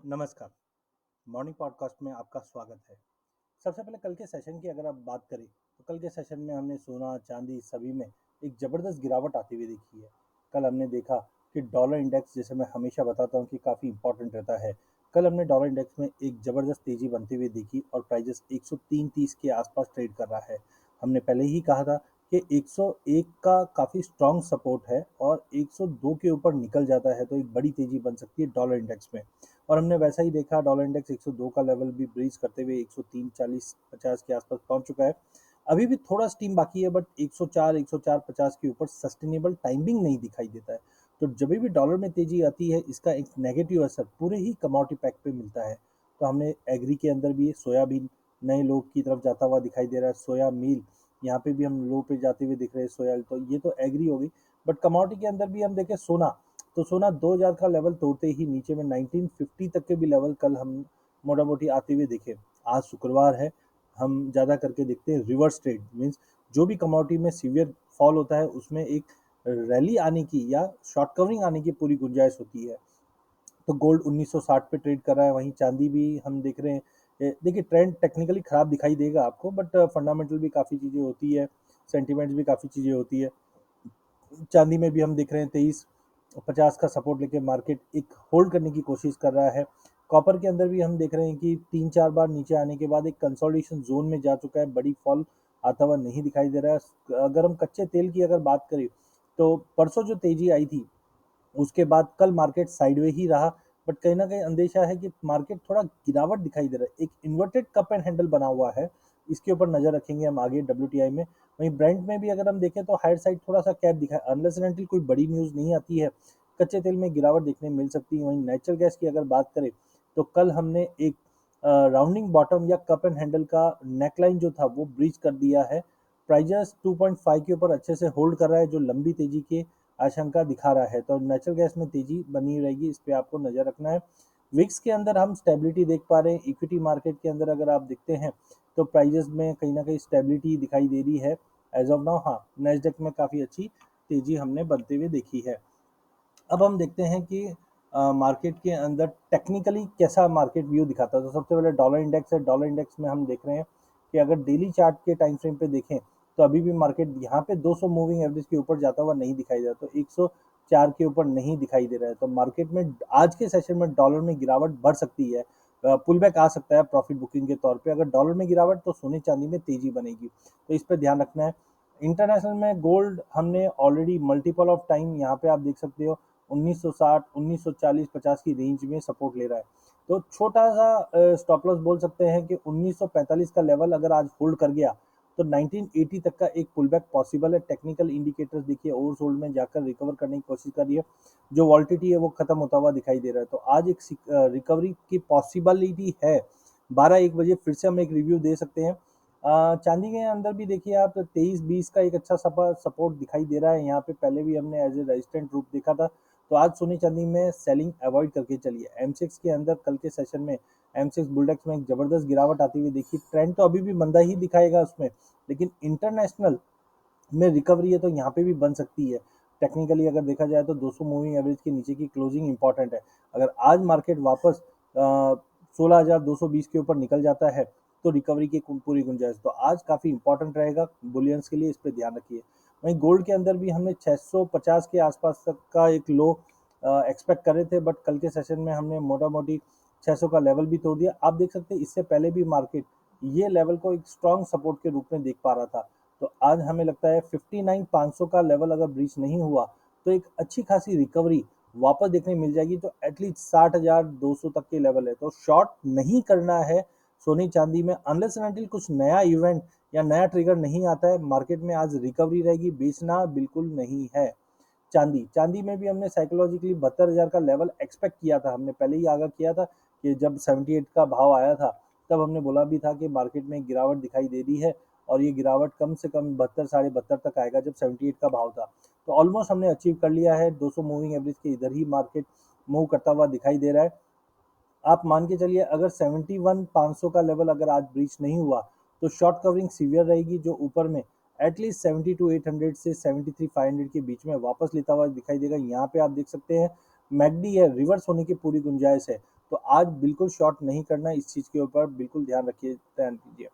नमस्कार। Morning podcast में आपका स्वागत है। सबसे पहले कल के सेशन की अगर आप बात करें तो कल के सेशन में हमने सोना चांदी सभी में एक ज़बरदस्त गिरावट आती हुई देखी है। कल हमने देखा कि डॉलर इंडेक्स, जैसे मैं हमेशा बताता हूँ कि काफ़ी इंपॉर्टेंट रहता है, कल हमने डॉलर इंडेक्स में एक ज़बरदस्त तेज़ी बनती हुई देखी और प्राइजेस 103.30 के आसपास ट्रेड कर रहा है। हमने पहले ही कहा था कि 101 का काफ़ी स्ट्रॉन्ग सपोर्ट है और 102 के ऊपर निकल जाता है तो एक बड़ी तेज़ी बन सकती है डॉलर इंडेक्स में। और हमने वैसा ही देखा, डॉलर इंडेक्स 102 का लेवल भी ब्रीच करते हुए 103.40-50 के आसपास पहुंच चुका है। अभी भी थोड़ा स्टीम बाकी है, बट 104-104.50 के ऊपर सस्टेनेबल टाइमिंग नहीं दिखाई देता है। तो जब भी डॉलर में तेजी आती है, इसका एक नेगेटिव असर पूरे ही कमोडिटी पैक पे मिलता है। तो हमने एग्री के अंदर भी सोयाबीन नए लो की तरफ जाता हुआ दिखाई दे रहा है। सोया मील यहाँ पे भी हम लो पे जाते हुए दिख रहे हैं। सोया, तो ये तो एग्री होगी। बट कमोडिटी के अंदर भी हम देखें सोना, तो सोना 2000 का लेवल तोड़ते ही नीचे में 1950 तक के भी लेवल कल हम मोटा मोटी आते हुए देखे। आज शुक्रवार है, हम ज़्यादा करके देखते हैं रिवर्स ट्रेड, मीन्स जो भी कमोडिटी में सीवियर फॉल होता है उसमें एक रैली आने की या शॉर्ट कवरिंग आने की पूरी गुंजाइश होती है। तो गोल्ड 1960 पे ट्रेड कर रहा है, वहीं चांदी भी हम देख रहे हैं। देखिए, ट्रेंड टेक्निकली खराब दिखाई देगा आपको, बट फंडामेंटल भी काफ़ी चीज़ें होती है, सेंटिमेंट्स भी काफ़ी चीज़ें होती है। चांदी में भी हम देख रहे हैं 2350 का सपोर्ट लेके मार्केट एक होल्ड करने की कोशिश कर रहा है। कॉपर के अंदर भी हम देख रहे हैं कि 3-4 बार नीचे आने के बाद एक कंसोलिडेशन जोन में जा चुका है, बड़ी फॉल आता हुआ नहीं दिखाई दे रहा है। अगर हम कच्चे तेल की अगर बात करें तो परसों जो तेजी आई थी उसके बाद कल मार्केट साइडवे ही रहा, बट कहीं ना कहीं अंदेशा है कि मार्केट थोड़ा गिरावट दिखाई दे रहा है। एक इन्वर्टेड कप एंड हैंडल बना हुआ है, इसके ऊपर नजर रखेंगे हम आगे डब्ल्यू में। वहीं ब्रांड में भी अगर हम देखें तो हायर साइड थोड़ा सा कैप दिखा है, अनलेस एंड अनटिल कोई बड़ी न्यूज़ नहीं आती है, कच्चे तेल में गिरावट देखने मिल सकती है। वहीं नेचुरल गैस की अगर बात करें तो कल हमने एक राउंडिंग बॉटम या कप एंड हैंडल का नेकलाइन जो था वो ब्रीच कर दिया है। प्राइजेस 2.5 के ऊपर अच्छे से होल्ड कर रहा है, जो लंबी तेजी के आशंका दिखा रहा है। तो नेचुरल गैस में तेजी बनी रहेगी, इस पे आपको नजर रखना है। विक्स के अंदर हम स्टेबिलिटी देख पा रहे हैं। इक्विटी मार्केट के अंदर अगर आप देखते हैं तो प्राइजेस में कहीं ना कहीं स्टेबिलिटी दिखाई दे रही है एज ऑफ नाउ। हाँ, नेस्डेक में काफ़ी अच्छी तेजी हमने बनते हुए देखी है। अब हम देखते हैं कि मार्केट के अंदर टेक्निकली कैसा मार्केट व्यू दिखाता है। तो सबसे पहले डॉलर इंडेक्स है। डॉलर इंडेक्स में हम देख रहे हैं कि अगर डेली चार्ट के टाइम फ्रेम पे देखें तो अभी भी मार्केट यहाँ पे 200 मूविंग एवरेज के ऊपर जाता हुआ नहीं दिखाई दे रहा, तो 104 के ऊपर नहीं दिखाई दे रहा है। तो मार्केट में आज के सेशन में डॉलर में गिरावट बढ़ सकती है, पुल बैक आ सकता है प्रॉफिट बुकिंग के तौर पे। अगर डॉलर में गिरावट तो सोने चांदी में तेजी बनेगी, तो इस पर ध्यान रखना है। इंटरनेशनल में गोल्ड हमने ऑलरेडी मल्टीपल ऑफ टाइम यहाँ पे आप देख सकते हो 1960, 1940, 50 की रेंज में सपोर्ट ले रहा है। तो छोटा सा स्टॉप लॉस बोल सकते हैं कि 1945 का लेवल अगर आज होल्ड कर गया तो 1980 तक का एक पुल बैक पॉसिबल है। टेक्निकल इंडिकेटर्स देखिए ओवरसोल्ड में जाकर रिकवर करने की कोशिश कर रही है, जो वॉल्टिटी है वो खत्म होता हुआ दिखाई दे रहा है। तो आज एक रिकवरी की पॉसिबिलिटी है। 12-1 बजे फिर से हम एक रिव्यू दे सकते हैं। चांदी के अंदर भी देखिए आप 23-20 का एक अच्छा सपोर्ट दिखाई दे रहा है। यहाँ पे पहले भी हमने एज ए रेजिस्टेंट रूप देखा था। तो आज सोने चांदी में सेलिंग अवॉइड करके चलिए। एम6 के अंदर कल के सेशन में एम6 बुलडेक्स में एक जबरदस्त गिरावट आती हुई देखी। ट्रेंड तो अभी भी मंदा ही दिखाएगा उसमें, लेकिन इंटरनेशनल में रिकवरी है तो यहाँ पे भी बन सकती है। टेक्निकली अगर देखा जाए तो 200 मूविंग एवरेज के नीचे की क्लोजिंग इंपॉर्टेंट है। अगर आज मार्केट वापस 16,220 के ऊपर निकल जाता है तो रिकवरी की पूरी गुंजाइश। तो आज काफ़ी इंपॉर्टेंट रहेगा बुलियंस के लिए, इस पर ध्यान रखिए। वहीं गोल्ड के अंदर भी हमने 650 के आसपास तक का एक लो एक्सपेक्ट कर रहे थे, बट कल के सेशन में हमने मोटा मोटी 600 का लेवल भी तोड़ दिया। आप देख सकते हैं इससे पहले भी मार्केट ये लेवल को एक स्ट्रॉन्ग सपोर्ट के रूप में देख पा रहा था। तो आज हमें लगता है 59,500 का लेवल अगर ब्रीच नहीं हुआ तो एक अच्छी खासी रिकवरी वापस देखने मिल जाएगी। तो एटलीस्ट 60,200 तक के लेवल है, तो शॉर्ट नहीं करना है सोनी चांदी में अनलेस एंड अनटिल कुछ नया इवेंट या नया ट्रिगर नहीं आता है। मार्केट में आज रिकवरी रहेगी, बेचना बिल्कुल नहीं है। चांदी चांदी में भी हमने साइकोलॉजिकली 72,000 का लेवल एक्सपेक्ट किया था। हमने पहले ही आगाह किया था कि जब 78 का भाव आया था तब हमने बोला भी था कि मार्केट में गिरावट दिखाई दे रही है और ये गिरावट कम से कम 72, 72.5 तक आएगा जब 78 का भाव था। तो ऑलमोस्ट हमने अचीव कर लिया है। 200 मूविंग एवरेज के इधर ही मार्केट मूव करता हुआ दिखाई दे रहा है। आप मान के चलिए अगर 71,500 का लेवल अगर आज ब्रीच नहीं हुआ तो शॉर्ट कवरिंग सीवियर रहेगी, जो ऊपर में एटलीस्ट 72,800 से 73,500 के बीच में वापस लेता हुआ दिखाई देगा। यहाँ पे आप देख सकते हैं मैगडी है, रिवर्स होने की पूरी गुंजाइश है। तो आज बिल्कुल शॉर्ट नहीं करना है, इस चीज़ के ऊपर बिल्कुल ध्यान रखिए, ध्यान दीजिए।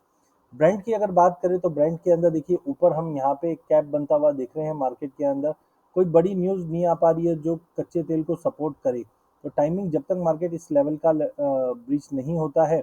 ब्रांड की अगर बात करें तो ब्रांड के अंदर देखिए ऊपर हम यहाँ पे एक कैप बनता हुआ देख रहे हैं मार्केट के अंदर। कोई बड़ी न्यूज़ नहीं आ पा रही है जो कच्चे तेल को सपोर्ट करे। तो टाइमिंग जब तक मार्केट इस लेवल का ब्रीच नहीं होता है,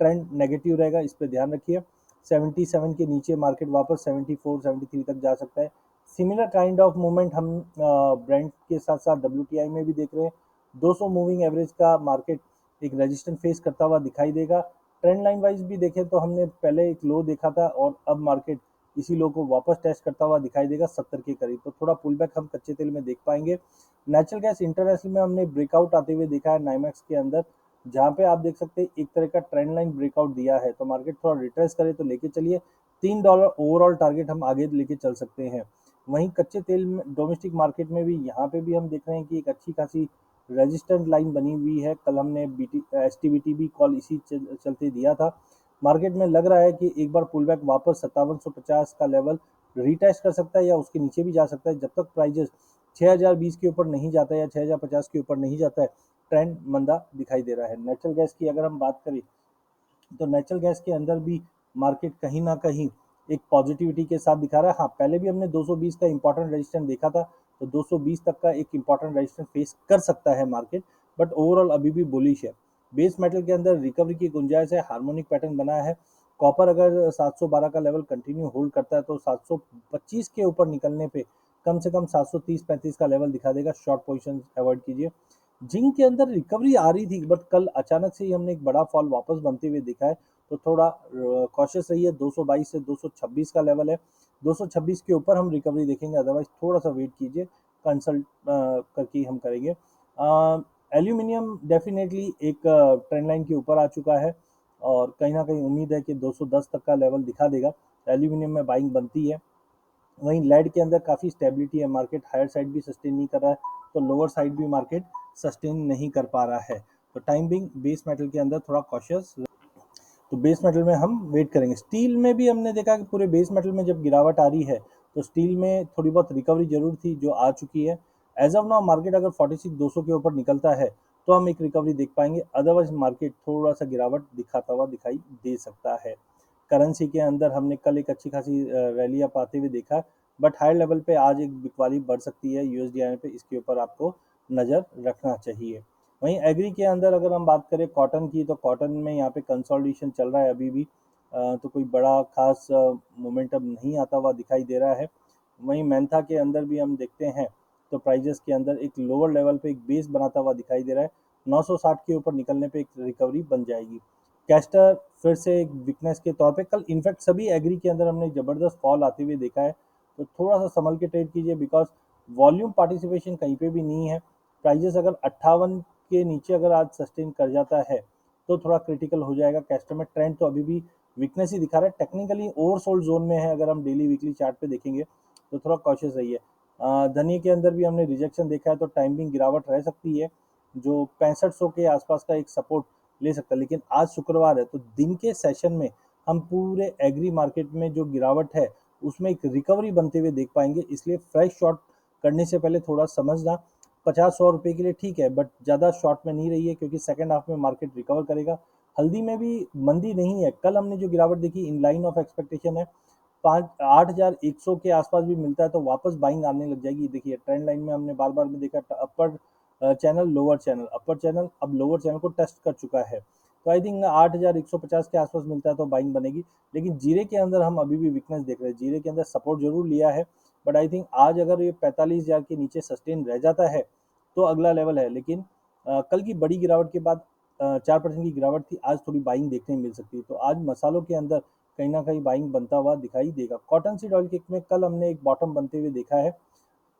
ट्रेंड नेगेटिव रहेगा, इस पे ध्यान रखिए। 77 के नीचे मार्केट वापस 74 73 तक जा सकता है। सिमिलर काइंड ऑफ मूवमेंट हम ब्रांड के साथ साथ WTI में भी देख रहे हैं। 200 मूविंग एवरेज का मार्केट एक रेजिस्टेंस फेस करता हुआ दिखाई देगा। ट्रेंड लाइन वाइज भी देखें तो हमने पहले एक लो देखा था और अब मार्केट इसी लो को वापस टेस्ट करता हुआ दिखाई देगा 70 के करीब। तो थोड़ा पुल बैक हम कच्चे तेल में देख पाएंगे। नेचुरल गैस इंटरनेशनल में हमने ब्रेकआउट आते हुए देखा है नाइमैक्स के अंदर, जहां पे आप देख सकते हैं एक तरह का ट्रेंड लाइन ब्रेकआउट दिया है। तो मार्केट थोड़ा रिट्रेस करे तो लेके चलिए। $3 ओवरऑल टारगेट हम आगे लेके चल सकते हैं। वहीं कच्चे तेल में डोमेस्टिक मार्केट में भी यहाँ पे भी हम देख रहे हैं कि एक अच्छी खासी रेजिस्टेंट लाइन बनी हुई है। कल हमने STBT भी कॉल इसी चलते दिया था। मार्केट में लग रहा है कि एक बार पुल बैक वापस 5750 का लेवल रिटेस्ट कर सकता है या उसके नीचे भी जा सकता है। जब तक प्राइजेस 6020 के ऊपर नहीं जाता है या 6050 के ऊपर नहीं जाता है, ट्रेंड मंदा दिखाई दे रहा है। नेचुरल गैस की अगर हम बात करें तो नेचुरल गैस के अंदर भी मार्केट कहीं ना कहीं एक पॉजिटिविटी के साथ दिखा रहा है। हाँ, पहले भी हमने 220 का इंपॉर्टेंट रेजिस्टेंस देखा था, तो 220 तक का एक इंपॉर्टेंट रेजिस्टेंस फेस कर सकता है मार्केट, बट ओवरऑल अभी भी बुलिश है। बेस मेटल के अंदर रिकवरी की गुंजाइश है, हार्मोनिक पैटर्न बना है। कॉपर अगर 712 का लेवल कंटिन्यू होल्ड करता है तो 725 के ऊपर निकलने पे कम से कम 730-35 का लेवल दिखा देगा। शॉर्ट पोजिशन अवॉइड कीजिए। जिंक के अंदर रिकवरी आ रही थी, बट कल अचानक से ही हमने एक बड़ा फॉल वापस बनते हुए देखा है। तो थोड़ा कॉशियस रहिए। 222 से 226 का लेवल है, 226 के ऊपर हम रिकवरी देखेंगे, अदरवाइज थोड़ा सा वेट कीजिए, कंसल्ट करके हम करेंगे। एल्यूमिनियम डेफिनेटली एक ट्रेंड लाइन के ऊपर आ चुका है और कहीं ना कहीं उम्मीद है कि 210 तक का लेवल दिखा देगा। एल्यूमिनियम में बाइंग बनती है। वहीं लेड के अंदर काफ़ी स्टेबिलिटी है, मार्केट हायर साइड भी सस्टेन नहीं कर रहा है तो लोअर साइड भी मार्केट सस्टेन नहीं कर पा रहा है। तो टाइम बिंग बेस मेटल के अंदर थोड़ा कॉशियस, तो बेस मेटल में हम वेट करेंगे। स्टील में भी हमने देखा कि पूरे बेस मेटल में जब गिरावट आ रही है तो स्टील में थोड़ी बहुत रिकवरी जरूर थी जो आ चुकी है। एज ऑफ नाउ मार्केट अगर 46,200 के ऊपर निकलता है तो हम एक रिकवरी देख पाएंगे, अदरवाइज मार्केट थोड़ा सा गिरावट दिखाता हुआ दिखाई दे सकता है। करेंसी के अंदर हमने कल एक अच्छी खासी रैली अप आते हुए देखा, बट हायर लेवल पे आज एक बिकवाली बढ़ सकती है USD पे, इसके ऊपर आपको नज़र रखना चाहिए। वहीं एग्री के अंदर अगर हम बात करें कॉटन की, तो कॉटन में यहाँ पे कंसोलिडेशन चल रहा है अभी भी। तो कोई बड़ा खास मोमेंटम नहीं आता हुआ दिखाई दे रहा है। वहीं मेंथा के अंदर भी हम देखते हैं तो प्राइजेस के अंदर एक लोअर लेवल पे एक बेस बनाता हुआ दिखाई दे रहा है। 960 के ऊपर निकलने पे एक रिकवरी बन जाएगी। कैस्टर फिर से एक वीकनेस के तौर पे, कल इनफैक्ट सभी एग्री के अंदर हमने जबरदस्त फॉल आते हुए देखा है। तो थोड़ा सा संभल के ट्रेड कीजिए, बिकॉज वॉल्यूम पार्टिसिपेशन कहीं पे भी नहीं है। प्राइजेस अगर 58 के नीचे अगर आज सस्टेन कर जाता है तो थोड़ा क्रिटिकल हो जाएगा। कैस्टर में ट्रेंड तो अभी भी वीकनेस ही दिखा रहा है, टेक्निकली ओवरसोल्ड जोन में है। अगर हम डेली वीकली चार्ट पे देखेंगे तो थोड़ा कॉशियस रहिए। धनिया के अंदर भी हमने रिजेक्शन देखा है तो टाइमिंग गिरावट रह सकती है, जो 6500 के आसपास का एक सपोर्ट ले सकता है। लेकिन आज शुक्रवार है तो दिन के सेशन में हम पूरे एग्री मार्केट में जो गिरावट है उसमें एक रिकवरी बनते हुए देख पाएंगे। इसलिए फ्रेश शॉर्ट करने से पहले थोड़ा समझना, 50-100 रुपए के लिए ठीक है, बट ज़्यादा शॉर्ट में नहीं रही है क्योंकि सेकंड हाफ में मार्केट रिकवर करेगा। हल्दी में भी मंदी नहीं है, कल हमने जो गिरावट देखी इन लाइन ऑफ एक्सपेक्टेशन है। 8100 के आसपास भी मिलता है तो वापस बाइंग आने लग जाएगी। देखिए ट्रेंड लाइन में हमने बार बार में देखा अपर चैनल लोअर चैनल, अपर चैनल अब लोअर चैनल को टेस्ट कर चुका है। तो आई थिंक 8150 के आसपास मिलता है तो बाइंग बनेगी। लेकिन जीरे के अंदर हम अभी भी वीकनेस देख रहे हैं, जीरे के अंदर सपोर्ट जरूर लिया है, बट आई थिंक आज अगर ये 45,000 के नीचे सस्टेन रह जाता है तो अगला लेवल है। लेकिन कल की बड़ी गिरावट के बाद 4% की गिरावट थी, आज थोड़ी बाइंग देखने मिल सकती है। तो आज मसालों के अंदर कहीं ना कहीं बाइंग बनता हुआ दिखाई देगा। कॉटन सीड ऑयल के में कल हमने एक बॉटम बनते हुए देखा है।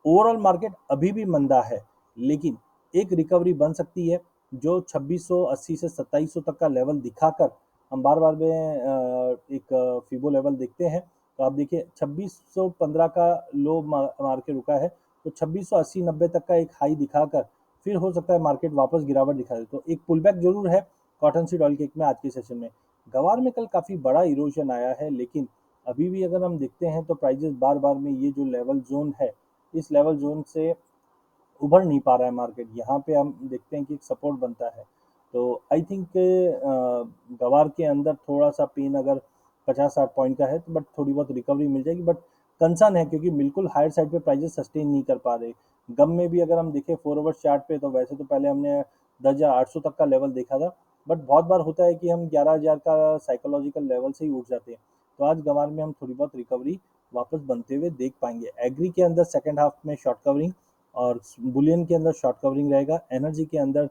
ओवरऑल मार्केट अभी भी मंदा है, लेकिन एक रिकवरी बन सकती है जो 2680 से 2700 तक का लेवल दिखाकर हम बार बार में एक फिबो लेवल देखते हैं। तो आप देखिए 2615 का लो मार के रुका है, तो 2680-90 तक का एक हाई दिखाकर फिर हो सकता है मार्केट वापस गिरावट दिखा दे। तो एक पुल बैक जरूर है कॉटन सीड ऑयल केक में आज के सेशन में। गवार में कल काफ़ी बड़ा इरोजन आया है, लेकिन अभी भी अगर हम देखते हैं तो प्राइजेस बार बार में ये जो लेवल जोन है, इस लेवल जोन से उभर नहीं पा रहा है मार्केट। यहाँ पे हम देखते हैं कि एक सपोर्ट बनता है। तो आई थिंक गवार के अंदर थोड़ा सा पेन अगर 50-60 पॉइंट का है तो बट थोड़ी बहुत रिकवरी मिल जाएगी, बट कंसर्न है क्योंकि बिल्कुल हायर साइड पे प्राइजेस सस्टेन नहीं कर पा रहे। गम में भी अगर हम देखें 4 आवर्स चार्ट पे, तो वैसे तो पहले हमने 10,800 तक का लेवल देखा था, बट बहुत बार होता है कि हम 11,000 का साइकोलॉजिकल लेवल से ही उठ जाते हैं। तो आज गंवार में हम थोड़ी बहुत रिकवरी वापस बनते हुए देख पाएंगे। एग्री के अंदर सेकंड हाफ में शॉर्ट कवरिंग और बुलियन के अंदर शॉर्ट कवरिंग रहेगा। एनर्जी के अंदर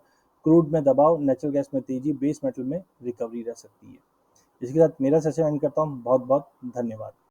क्रूड में दबाव, नेचुरल गैस में तेजी, बेस मेटल में रिकवरी रह सकती है। इसके साथ मेरा सेशन एंड करता हूँ। बहुत बहुत धन्यवाद।